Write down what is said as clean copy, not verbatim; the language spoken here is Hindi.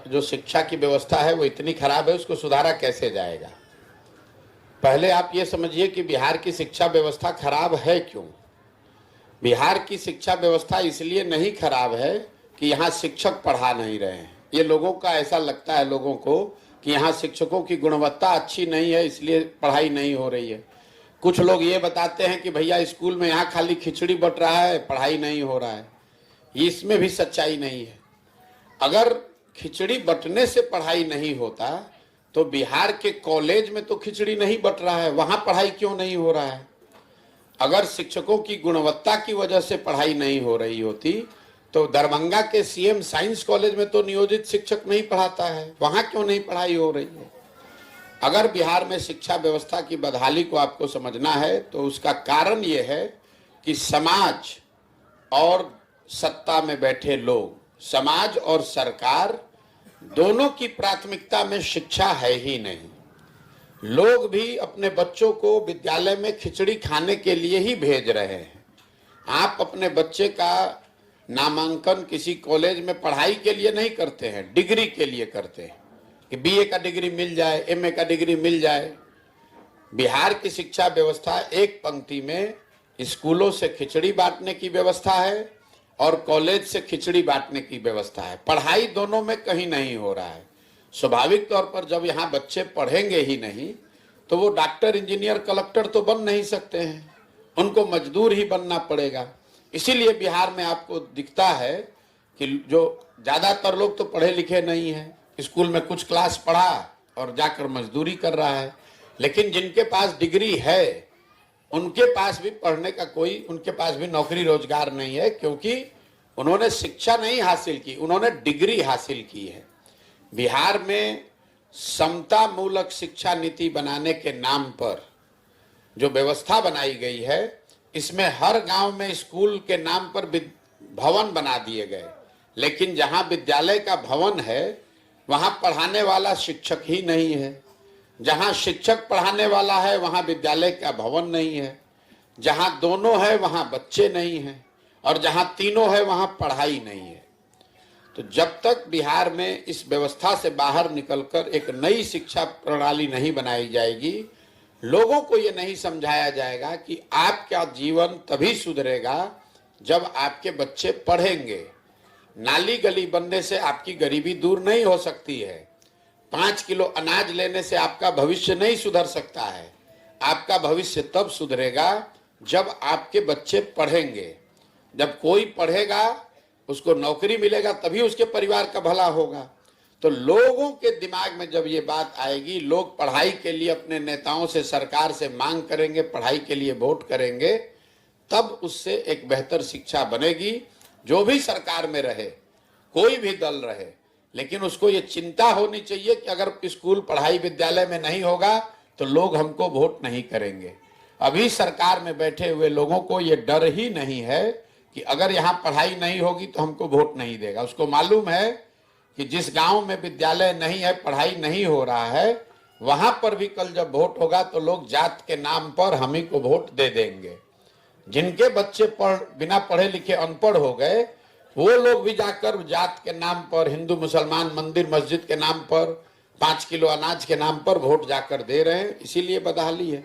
जो शिक्षा की व्यवस्था है वो इतनी खराब है, उसको सुधारा कैसे जाएगा। पहले आप ये समझिए कि बिहार की शिक्षा व्यवस्था खराब है क्यों। बिहार की शिक्षा व्यवस्था इसलिए नहीं खराब है कि यहाँ शिक्षक पढ़ा नहीं रहे हैं। ये लोगों का ऐसा लगता है, लोगों को, कि यहाँ शिक्षकों की गुणवत्ता अच्छी नहीं है इसलिए पढ़ाई नहीं हो रही है। कुछ लोग ये बताते हैं कि भैया स्कूल में यहाँ खाली खिचड़ी बट रहा है, पढ़ाई नहीं हो रहा है। इसमें भी सच्चाई नहीं है। अगर खिचड़ी बटने से पढ़ाई नहीं होता तो बिहार के कॉलेज में तो खिचड़ी नहीं बट रहा है, वहां पढ़ाई क्यों नहीं हो रहा है। अगर शिक्षकों की गुणवत्ता की वजह से पढ़ाई नहीं हो रही होती तो दरभंगा के सीएम साइंस कॉलेज में तो नियोजित शिक्षक नहीं पढ़ाता है, वहां क्यों नहीं पढ़ाई हो रही है। अगर बिहार में शिक्षा व्यवस्था की बदहाली को आपको समझना है तो उसका कारण यह है कि समाज और सत्ता में बैठे लोग, समाज और सरकार दोनों की प्राथमिकता में शिक्षा है ही नहीं। लोग भी अपने बच्चों को विद्यालय में खिचड़ी खाने के लिए ही भेज रहे हैं। आप अपने बच्चे का नामांकन किसी कॉलेज में पढ़ाई के लिए नहीं करते हैं, डिग्री के लिए करते हैं कि बीए का डिग्री मिल जाए, एमए का डिग्री मिल जाए। बिहार की शिक्षा व्यवस्था एक पंक्ति में स्कूलों से खिचड़ी बांटने की व्यवस्था है और कॉलेज से खिचड़ी बांटने की व्यवस्था है। पढ़ाई दोनों में कहीं नहीं हो रहा है। स्वाभाविक तौर पर जब यहाँ बच्चे पढ़ेंगे ही नहीं तो वो डॉक्टर, इंजीनियर, कलेक्टर तो बन नहीं सकते हैं, उनको मजदूर ही बनना पड़ेगा। इसीलिए बिहार में आपको दिखता है कि जो ज्यादातर लोग तो पढ़े लिखे नहीं हैं, स्कूल में कुछ क्लास पढ़ा और जाकर मजदूरी कर रहा है। लेकिन जिनके पास डिग्री है उनके पास भी पढ़ने का उनके पास भी नौकरी रोजगार नहीं है, क्योंकि उन्होंने शिक्षा नहीं हासिल की, उन्होंने डिग्री हासिल की है। बिहार में समता मूलक शिक्षा नीति बनाने के नाम पर जो व्यवस्था बनाई गई है, इसमें हर गांव में स्कूल के नाम पर भवन बना दिए गए, लेकिन जहां विद्यालय का भवन है वहां पढ़ाने वाला शिक्षक ही नहीं है। जहां शिक्षक पढ़ाने वाला है वहां विद्यालय का भवन नहीं है। जहां दोनों है वहां बच्चे नहीं हैं, और जहां तीनों है वहां पढ़ाई नहीं है। तो जब तक बिहार में इस व्यवस्था से बाहर निकलकर एक नई शिक्षा प्रणाली नहीं बनाई जाएगी, लोगों को ये नहीं समझाया जाएगा कि आपका जीवन तभी सुधरेगा जब आपके बच्चे पढ़ेंगे। नाली गली बनने से आपकी गरीबी दूर नहीं हो सकती है। 5 किलो अनाज लेने से आपका भविष्य नहीं सुधर सकता है। आपका भविष्य तब सुधरेगा जब आपके बच्चे पढ़ेंगे। जब कोई पढ़ेगा, उसको नौकरी मिलेगा, तभी उसके परिवार का भला होगा। तो लोगों के दिमाग में जब ये बात आएगी, लोग पढ़ाई के लिए अपने नेताओं से, सरकार से मांग करेंगे, पढ़ाई के लिए वोट करेंगे, तब उससे एक बेहतर शिक्षा बनेगी। जो भी सरकार में रहे, कोई भी दल रहे, लेकिन उसको ये चिंता होनी चाहिए कि अगर स्कूल, पढ़ाई विद्यालय में नहीं होगा तो लोग हमको वोट नहीं करेंगे। अभी सरकार में बैठे हुए लोगों को ये डर ही नहीं है कि अगर यहाँ पढ़ाई नहीं होगी तो हमको वोट नहीं देगा। उसको मालूम है कि जिस गांव में विद्यालय नहीं है, पढ़ाई नहीं हो रहा है, वहां पर भी कल जब वोट होगा तो लोग जात के नाम पर हम ही को वोट दे देंगे। जिनके बच्चे बिना पढ़े लिखे अनपढ़ हो गए, वो लोग भी जाकर जात के नाम पर, हिंदू मुसलमान, मंदिर मस्जिद के नाम पर, 5 किलो अनाज के नाम पर वोट जाकर दे रहे हैं। इसीलिए बदहाली है।